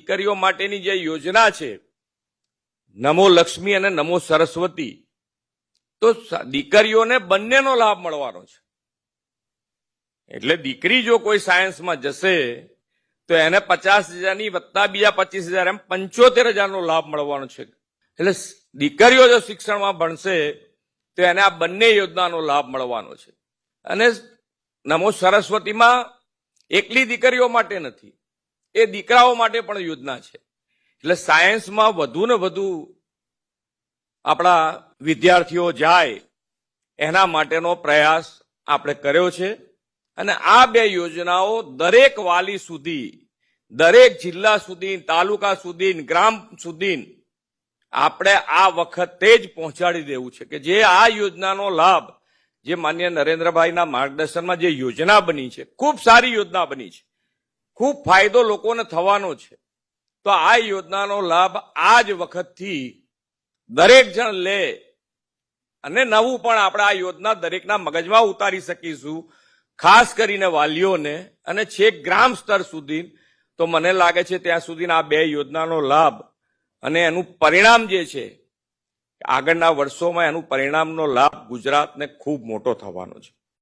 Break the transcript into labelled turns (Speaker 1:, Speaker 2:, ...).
Speaker 1: દીકરીઓ માટેની જે યોજના છે નમો લક્ષ્મી અને નમો સરસ્વતી, તો દીકરીઓને બંનેનો લાભ મળવાનો છે. એટલે દીકરી જો કોઈ સાયન્સમાં જશે તો એને 50,000ની વત્તા બીજા 25,000 એમ 75,000નો લાભ મળવાનો છે. એટલે દીકરીઓ જો શિક્ષણમાં ભણશે તો એને આ બંને યોજનાનો લાભ મળવાનો છે. અને નમો સરસ્વતીમાં એકલી દીકરીઓ માટે નથી, એ દીકરાઓ માટે પણ યોજના છે. એટલે સાયન્સમાં વધુ ને વધુ આપણા વિદ્યાર્થીઓ જાય એના માટેનો પ્રયાસ આપણે કર્યો છે. અને આ બે યોજનાઓ દરેક વાલી સુધી, દરેક જિલ્લા સુધી, તાલુકા સુધી, ગ્રામ સુધી આપણે આ વખતે જ પહોંચાડી દેવું છે કે જે આ યોજનાનો લાભ, જે માનનીય નરેન્દ્રભાઈના માર્ગદર્શનમાં જે યોજના બની છે, ખૂબ સારી યોજના બની છે, ખૂબ ફાયદો લોકોને થવાનો છે. તો આ યોજનાનો લાભ આ જ વખતથી દરેક જણ લે અને નવું પણ આપણે આ યોજના દરેકના મગજમાં ઉતારી શકીશું, ખાસ કરીને વાલીઓને અને છેક ગ્રામ સ્તર સુધી. તો મને લાગે છે ત્યાં સુધી આ બે યોજનાનો લાભ અને એનું પરિણામ જે છે આગળના વર્ષોમાં એનું પરિણામનો લાભ ગુજરાતને ખૂબ મોટો થવાનો છે.